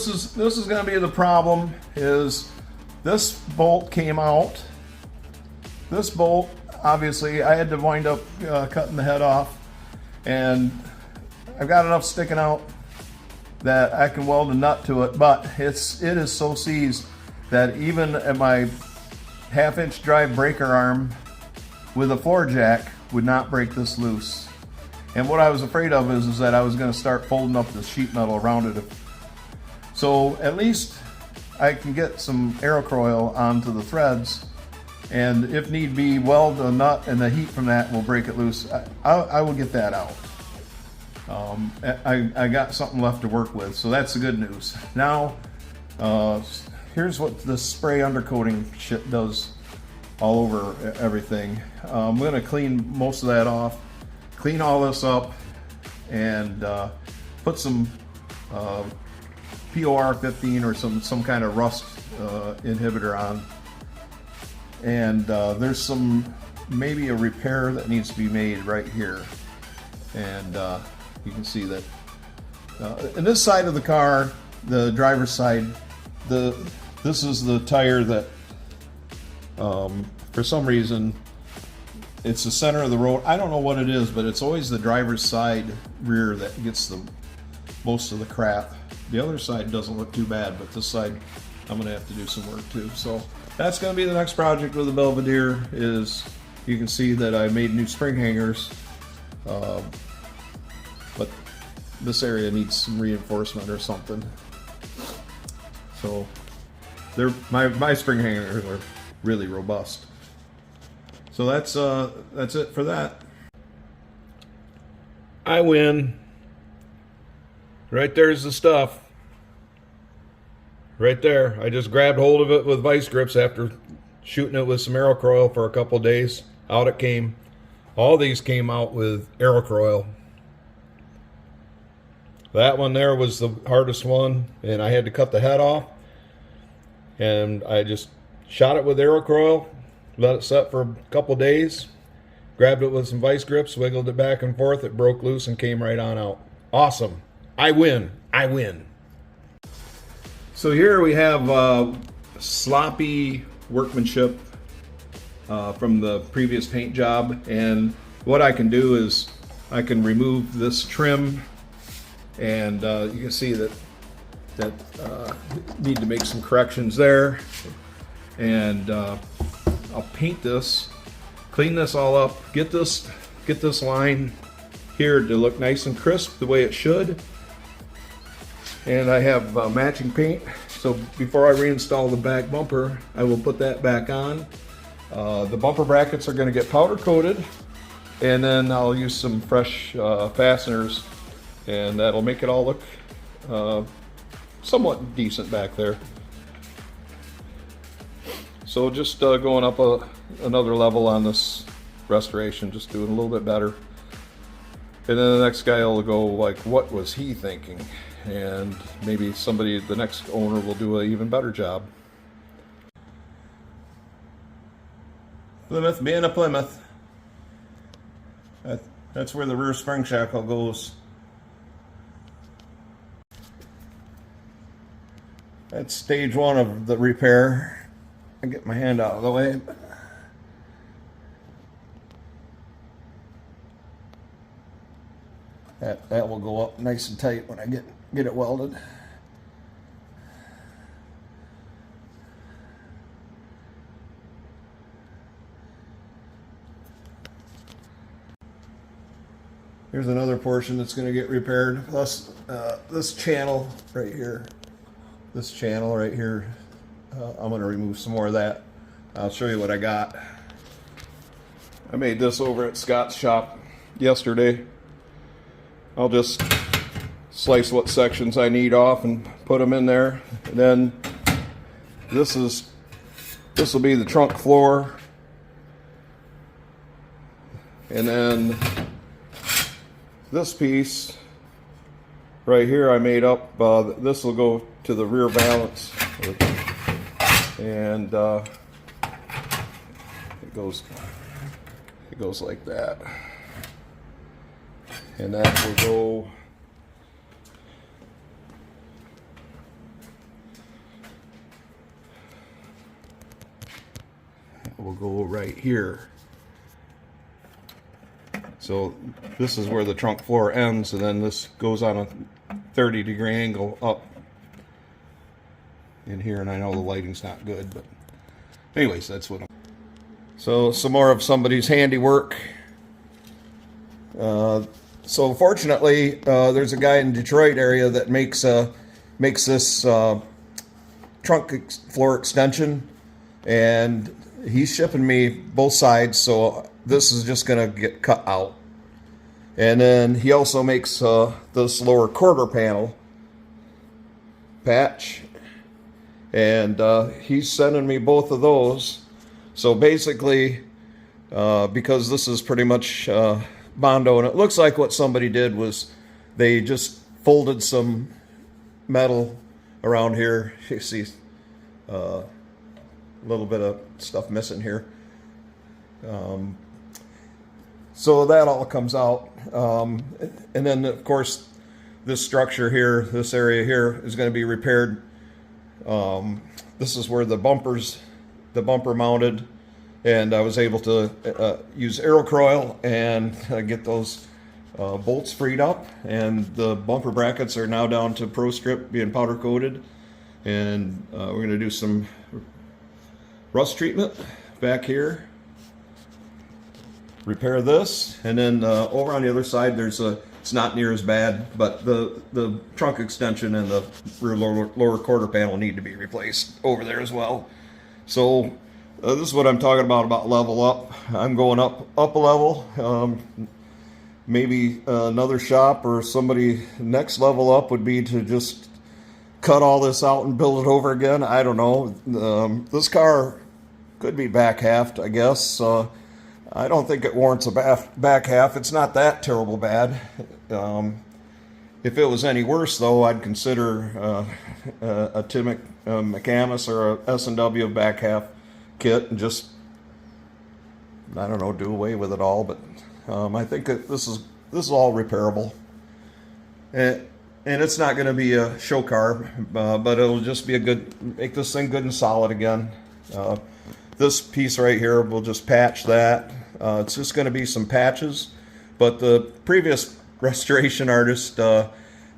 this is going to be the problem. Is this bolt came out. This bolt, obviously, I had to wind up cutting the head off, and I've got enough sticking out that I can weld a nut to it, but it is so seized that even at my 1/2-inch drive breaker arm with a floor jack would not break this loose. And what I was afraid of is that I was going to start folding up the sheet metal around it. So at least I can get some Aerocoil onto the threads, and if need be, weld a nut, and the heat from that will break it loose. I will get that out. I got something left to work with, so that's the good news. Now, here's what the spray undercoating shit does all over everything. I'm going to clean most of that off, clean all this up, and put some POR 15 or some kind of rust inhibitor on. And there's maybe a repair that needs to be made right here. And you can see that in this side of the car, the driver's side, this is the tire that for some reason it's the center of the road. I don't know what it is, but it's always the driver's side rear that gets most of the crap. The other side doesn't look too bad, but this side I'm going to have to do some work too. So that's going to be the next project with the Belvedere. Is you can see that I made new spring hangers, but this area needs some reinforcement or something. So my spring hangers are really robust. So that's it for that. I win. Right there's the stuff. Right there. I just grabbed hold of it with vice grips after shooting it with some Aerocoil for a couple days. Out it came. All these came out with Aerocoil. That one there was the hardest one, and I had to cut the head off. And I just shot it with Aerocoil, let it set for a couple days, grabbed it with some vice grips, wiggled it back and forth, it broke loose and came right on out. Awesome. I win. I win. So here we have sloppy workmanship from the previous paint job, and what I can do is I can remove this trim, and you can see that need to make some corrections there, and I'll paint this, clean this all up, get this line here to look nice and crisp the way it should. And I have matching paint, so before I reinstall the back bumper, I will put that back on. The bumper brackets are going to get powder coated, and then I'll use some fresh fasteners, and that'll make it all look somewhat decent back there. So just going up another level on this restoration, just doing a little bit better. And then the next guy will go like, what was he thinking? And maybe the next owner will do an even better job. Plymouth being a Plymouth. That's where the rear spring shackle goes. That's stage one of the repair. I get my hand out of the way. That will go up nice and tight when I get it welded. Here's another portion that's going to get repaired. Plus this channel right here. This channel right here. I'm going to remove some more of that. I'll show you what I got. I made this over at Scott's shop yesterday. I'll just slice what sections I need off and put them in there. And then this will be the trunk floor. And then this piece right here I made up. This will go to the rear valance, and it goes like that. And that will go right here. So this is where the trunk floor ends, and then this goes on a 30-degree angle up in here. And I know the lighting's not good, but anyways, that's what I'm... So some more of somebody's handiwork. So fortunately, there's a guy in Detroit area that makes this trunk floor extension, and he's shipping me both sides, so this is just going to get cut out. And then he also makes this lower quarter panel patch, and he's sending me both of those. So basically, because this is pretty much Bondo, and it looks like what somebody did was they just folded some metal around here. You see a little bit of stuff missing here. So that all comes out. And then, of course, this structure here, this area here, is going to be repaired. This is where the bumper mounted, and I was able to use Aerocoil and get those bolts freed up, and the bumper brackets are now down to Pro Strip, being powder coated. And we're going to do some rust treatment back here, repair this, and then over on the other side it's not near as bad, but the trunk extension and the rear lower quarter panel need to be replaced over there as well. So this is what I'm talking about level up. I'm going up a level. Maybe another shop or somebody next level up would be to just cut all this out and build it over again. I don't know. This car could be back halved, I guess. I don't think it warrants a back half. It's not that terrible bad. If it was any worse, though, I'd consider a Timic McAmis or a S&W back half kit and just, I don't know, do away with it all. But I think that this is all repairable, and it's not going to be a show car, but it'll just be make this thing good and solid again. This piece right here, we'll just patch that. It's just going to be some patches, but the previous restoration artist,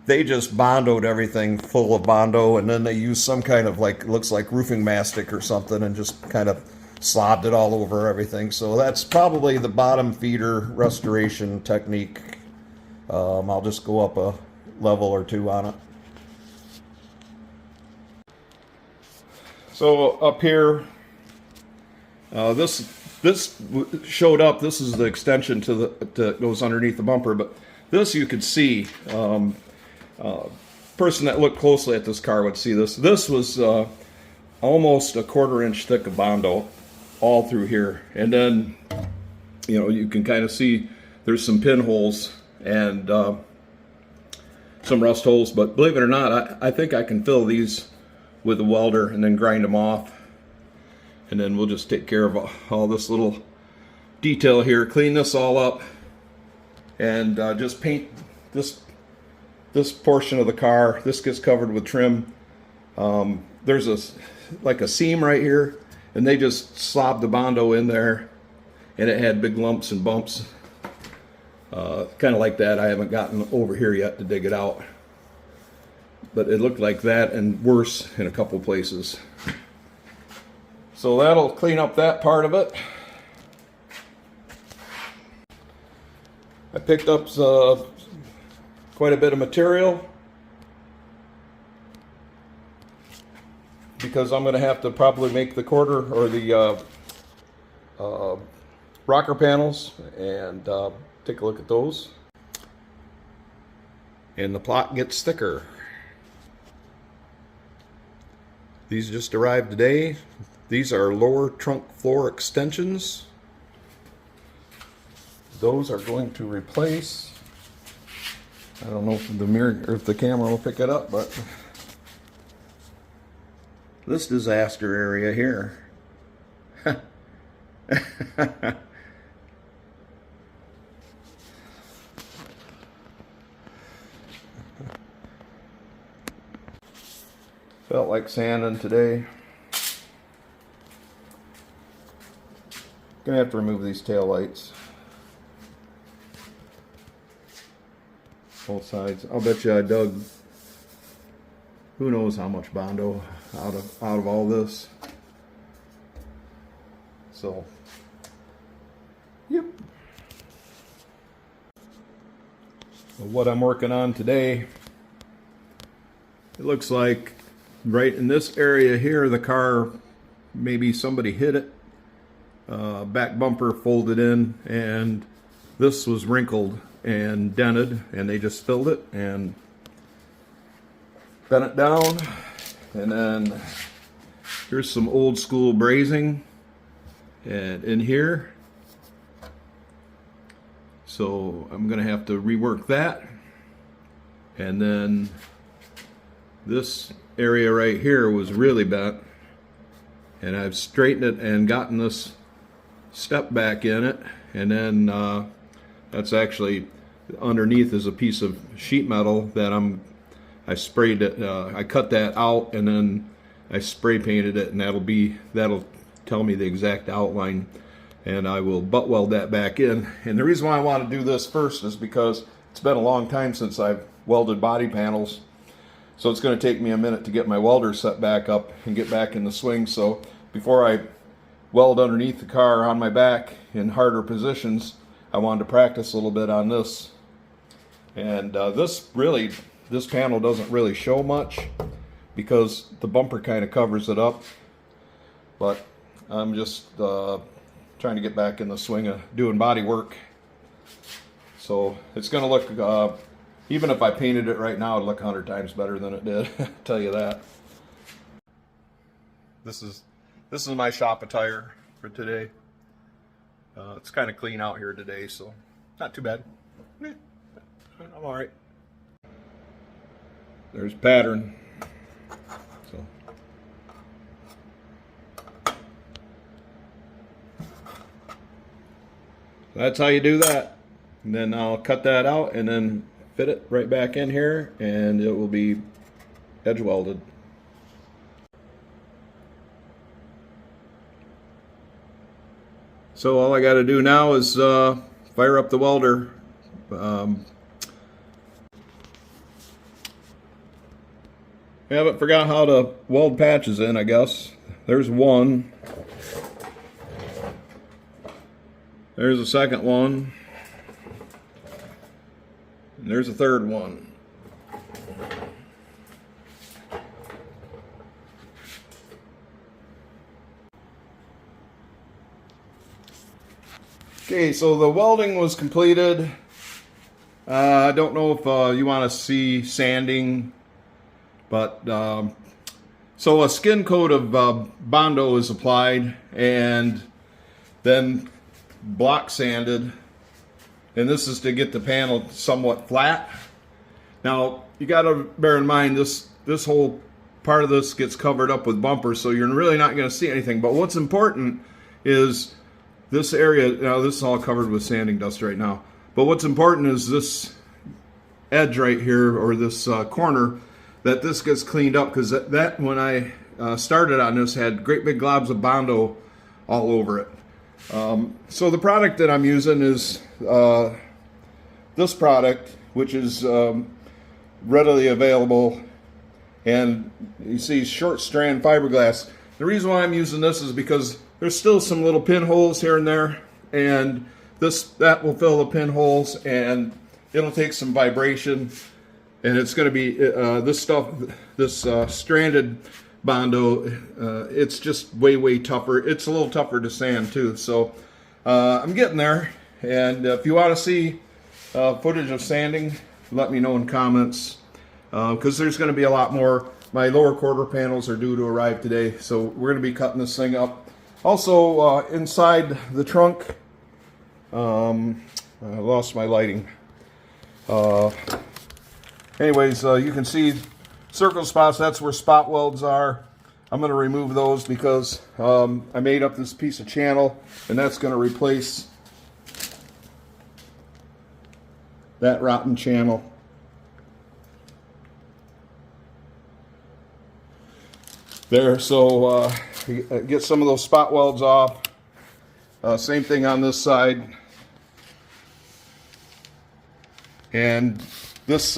they just bondoed everything full of Bondo, and then they used some kind of looks like roofing mastic or something, and just kind of slobbed it all over everything. So that's probably the bottom feeder restoration technique. I'll just go up a level or two on it. So up here, this showed up. This is the extension that goes underneath the bumper, but this you could see. Person that looked closely at this car would see this. This was almost a 1/4 inch thick of Bondo all through here, and then you can kind of see there's some pinholes and some rust holes, but believe it or not, I think I can fill these with a welder and then grind them off, and then we'll just take care of all this little detail here, clean this all up, and just paint this portion of the car. This gets covered with trim. There's a seam right here, and they just slobbed the Bondo in there, and it had big lumps and bumps, kind of like that. I haven't gotten over here yet to dig it out, but it looked like that and worse in a couple places. So that'll clean up that part of it. I picked up quite a bit of material because I'm going to have to probably make the quarter or the rocker panels, and take a look at those. And the plot gets thicker. These just arrived today. These are lower trunk floor extensions. Those are going to replace, I don't know if the mirror or if the camera will pick it up, but this disaster area here. Felt like sanding today. Gonna have to remove these tail lights. Both sides. I'll bet you I dug who knows how much Bondo out of all this. So, yep. Well, what I'm working on today, it looks like right in this area here, the car, maybe somebody hit it. Back bumper folded in, and this was wrinkled and dented, and they just filled it and bent it down. And then here's some old school brazing and in here, so I'm gonna have to rework that. And then this area right here was really bent, and I've straightened it and gotten this step back in it. And then that's actually underneath is a piece of sheet metal that I sprayed it. I cut that out and then I spray painted it, and that'll tell me the exact outline, and I will butt weld that back in. And the reason why I want to do this first is because it's been a long time since I've welded body panels, so it's going to take me a minute to get my welder set back up and get back in the swing. So before I weld underneath the car on my back in harder positions, I wanted to practice a little bit on this. And this panel doesn't really show much because the bumper kind of covers it up, but I'm just trying to get back in the swing of doing body work. So it's going to look, even if I painted it right now, it'd look 100 times better than it did. I'll tell you that. This is my shop attire for today. It's kind of clean out here today, so not too bad. I'm all right. There's pattern. So that's how you do that. And then I'll cut that out and then fit it right back in here, and it will be edge welded. So all I got to do now is fire up the welder. I haven't forgot how to weld patches in, I guess. There's one. There's a second one. And there's a third one. Okay, so the welding was completed. I don't know if you want to see sanding, but so a skin coat of Bondo is applied and then block sanded, and this is to get the panel somewhat flat. Now you got to bear in mind this whole part of this gets covered up with bumpers, so you're really not going to see anything. But what's important is this area. Now this is all covered with sanding dust right now, but what's important is this edge right here, or this corner, that this gets cleaned up, because that when I started on this had great big globs of Bondo all over it. So the product that I'm using is this product, which is readily available, and you see short strand fiberglass. The reason why I'm using this is because there's still some little pinholes here and there, and that will fill the pinholes, and it'll take some vibration, and it's going to be this stranded Bondo, it's just way tougher. It's a little tougher to sand too. So I'm getting there, and if you want to see footage of sanding, let me know in comments, because there's going to be a lot more. My lower quarter panels are due to arrive today, so we're going to be cutting this thing up. Also, inside the trunk, I lost my lighting. Anyways, you can see circle spots. That's where spot welds are. I'm going to remove those because I made up this piece of channel, and that's going to replace that rotten channel. There, so get some of those spot welds off, Same thing on this side. And this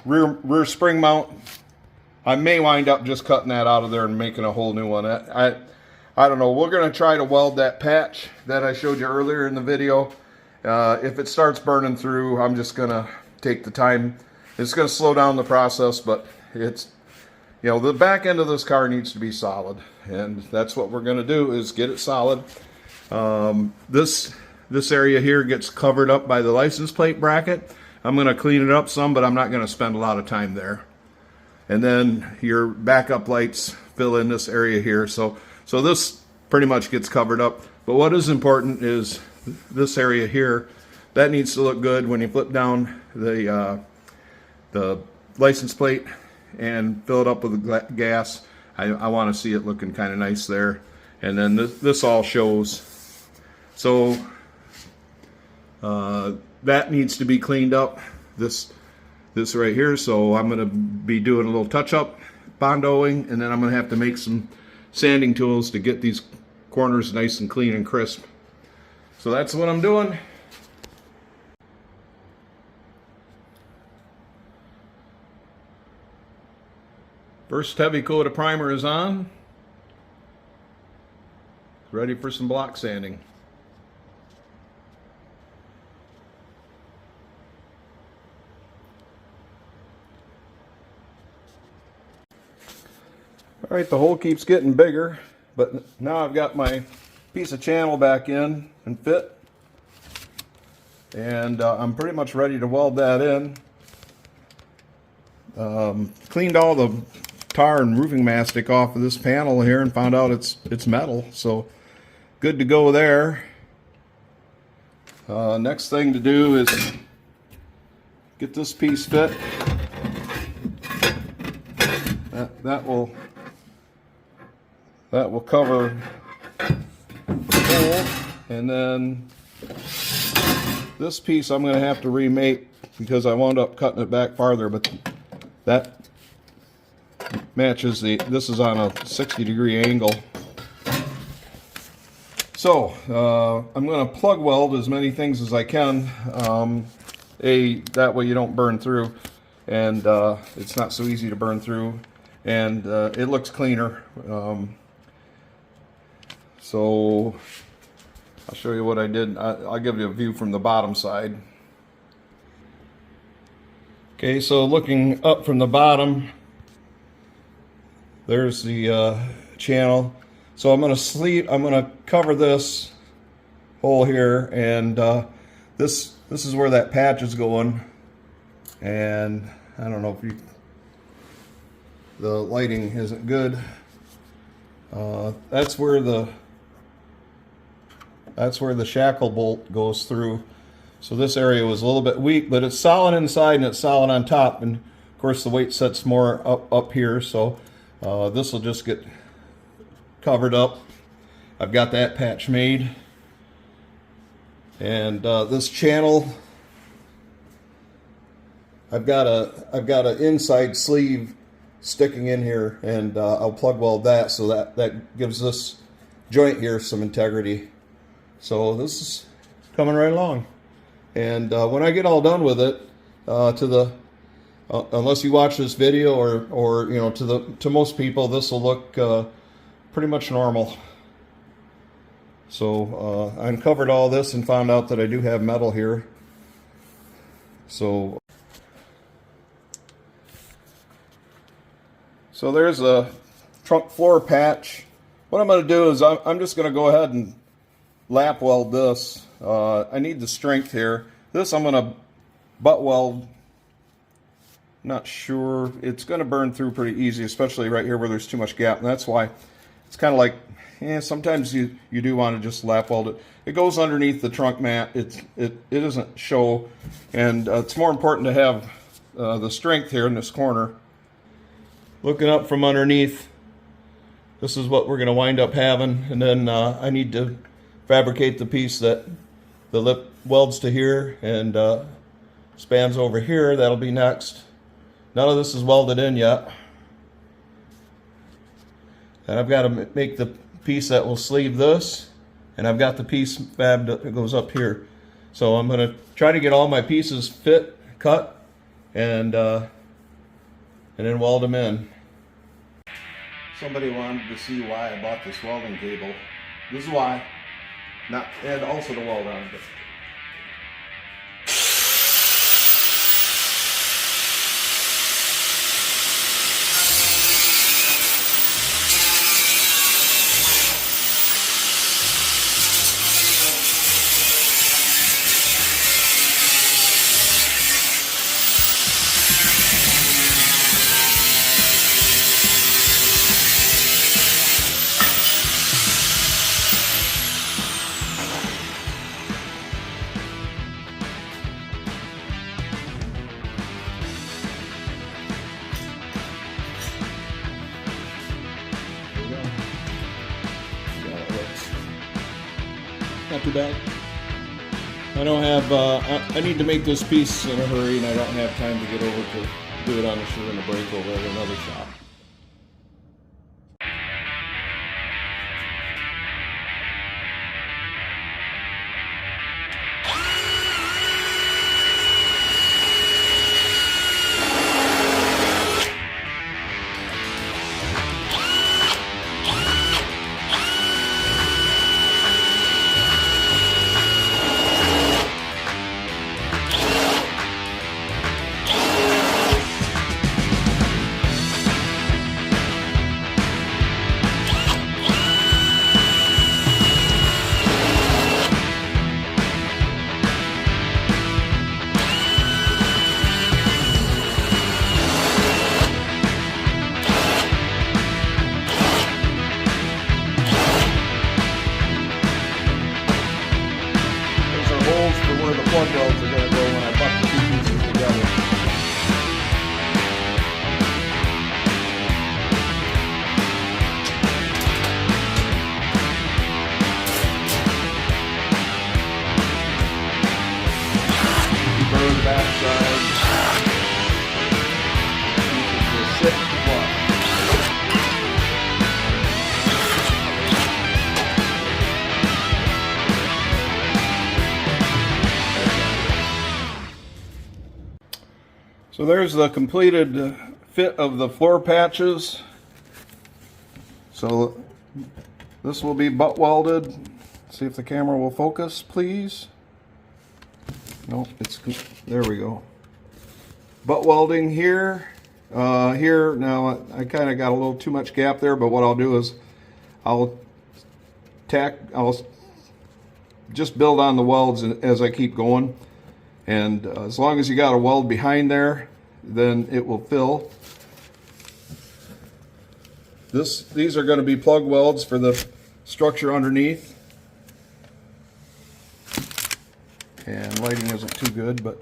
rear spring mount, I may wind up just cutting that out of there and making a whole new one. I don't know. We're going to try to weld that patch that I showed you earlier in the video. If it starts burning through, I'm just going to take the time. It's going to slow down the process, but it's, you know, the back end of this car needs to be solid, and that's what we're going to do, is get it solid. This area here gets covered up by the license plate bracket. I'm going to clean it up some, but I'm not going to spend a lot of time there. And then your backup lights fill in this area here. So this pretty much gets covered up. But what is important is this area here. That needs to look good when you flip down the license plate and fill it up with gas. I want to see it looking kind of nice there. And then this all shows. So that needs to be cleaned up, this right here. So I'm going to be doing a little touch-up bondoing, and then I'm going to have to make some sanding tools to get these corners nice and clean and crisp. So that's what I'm doing. First heavy coat of primer is on. Ready for some block sanding. All right, the hole keeps getting bigger, but now I've got my piece of channel back in and fit, and I'm pretty much ready to weld that in. Cleaned all the tar and roofing mastic off of this panel here and found out it's metal, so good to go there. Next thing to do is get this piece fit. That will cover the hole, and then this piece I'm going to have to remake because I wound up cutting it back farther, but that matches this is on a 60-degree angle. So I'm going to plug weld as many things as I can. That way you don't burn through, and it's not so easy to burn through, and it looks cleaner. So I'll show you what I did. I'll give you a view from the bottom side. Okay, so looking up from the bottom, there's the channel. So I'm going to cover this hole here, and this is where that patch is going. And I don't know if the lighting isn't good. That's where the shackle bolt goes through. So this area was a little bit weak, but it's solid inside and it's solid on top. And of course the weight sets more up here, so this will just get covered up. I've got that patch made, and this channel, I've got an inside sleeve sticking in here, and I'll plug weld that, so that gives this joint here some integrity. So this is coming right along, and when I get all done with it, unless you watch this video, or you know, to most people, this will look pretty much normal. So I uncovered all this and found out that I do have metal here. So there's a trunk floor patch. What I'm going to do is I'm just going to go ahead and lap weld this. I need the strength here. This I'm going to butt weld. Not sure. It's going to burn through pretty easy, especially right here where there's too much gap. And that's why it's kind of like, sometimes you do want to just lap weld it. It goes underneath the trunk mat. It doesn't show, and it's more important to have the strength here in this corner. Looking up from underneath, this is what we're going to wind up having, and then I need to fabricate the piece that the lip welds to here and spans over here. That'll be next. None of this is welded in yet, and I've got to make the piece that will sleeve this, and I've got the piece fabbed that goes up here. So I'm going to try to get all my pieces fit, cut, and then weld them in. Somebody wanted to see why I bought this welding cable. This is why. And also the weld on it. Not too bad. I don't have, I need to make this piece in a hurry, and I don't have time to get over to do it on the shoe and the break over at another shop. Where the plug welds are going to go when I butt the two pieces together. Burn the back side. Pieces will sit flush. So there's the completed fit of the floor patches. So this will be butt welded. See if the camera will focus, please. No, it's, there we go. Butt welding here. Here, now I kind of got a little too much gap there, but what I'll do is I'll just build on the welds as I keep going. And as long as you got a weld behind there, then it will fill. These are going to be plug welds for the structure underneath. And lighting isn't too good, but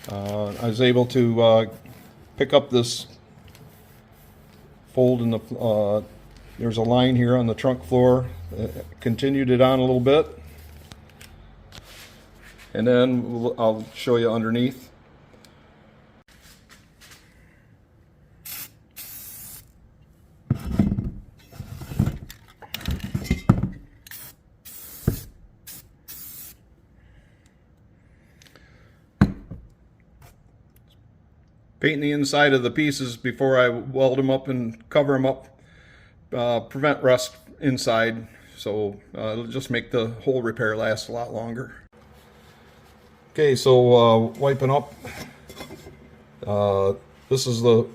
I was able to pick up this fold in the, there's a line here on the trunk floor, continued it on a little bit. And then I'll show you underneath. Painting the inside of the pieces before I weld them up and cover them up, prevent rust inside, so it'll just make the whole repair last a lot longer. Okay, so wiping up, this is the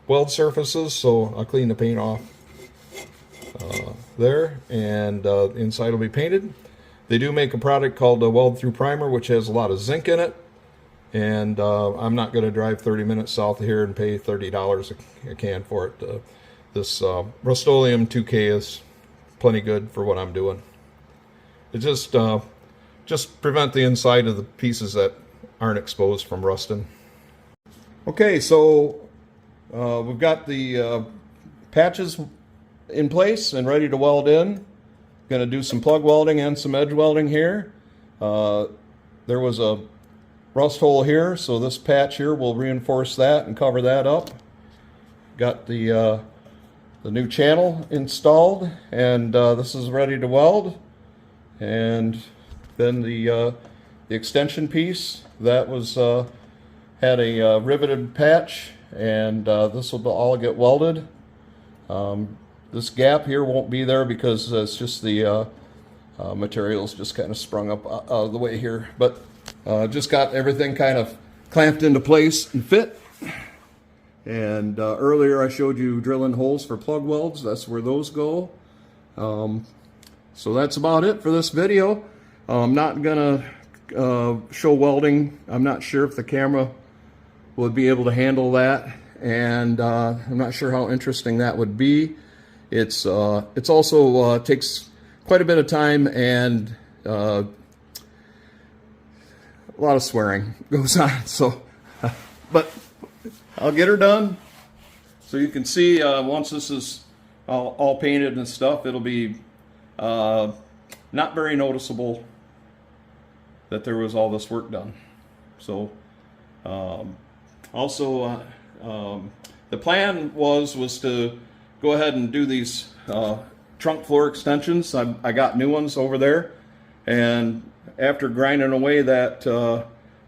weld surfaces, so I'll clean the paint off there, and inside will be painted. They do make a product called a weld through primer, which has a lot of zinc in it, and I'm not going to drive 30 minutes south of here and pay $30 a can for it. This Rust-Oleum 2K is plenty good for what I'm doing. It just prevent the inside of the pieces that aren't exposed from rusting. Okay, so we've got the patches in place and ready to weld in. Going to do some plug welding and some edge welding here. There was a rust hole here, so this patch here will reinforce that and cover that up. Got the new channel installed, and this is ready to weld. And then the extension piece, that was had a riveted patch, and this will all get welded. This gap here won't be there because it's just the materials just kind of sprung up out of the way here, but just got everything kind of clamped into place and fit. And earlier I showed you drilling holes for plug welds. That's where those go. So that's about it for this video. I'm not gonna show welding. I'm not sure if the camera would be able to handle that, and I'm not sure how interesting that would be. It's also takes quite a bit of time, and a lot of swearing goes on. So, but I'll get her done. So you can see once this is all painted and stuff, it'll be not very noticeable that there was all this work done. So also the plan was to go ahead and do these trunk floor extensions. I got new ones over there, and after grinding away that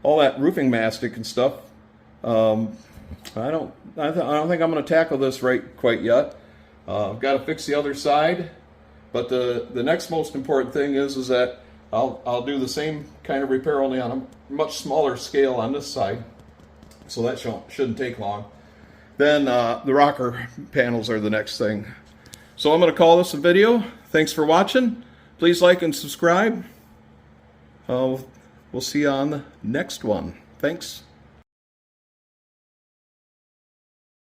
all that roofing mastic and stuff, I don't think I'm going to tackle this right quite yet. I've got to fix the other side, but the next most important thing is that I'll do the same kind of repair, only on a much smaller scale on this side, so that shouldn't take long. Then the rocker panels are the next thing. So I'm going to call this a video. Thanks for watching. Please like and subscribe. We'll see you on the next one. Thanks.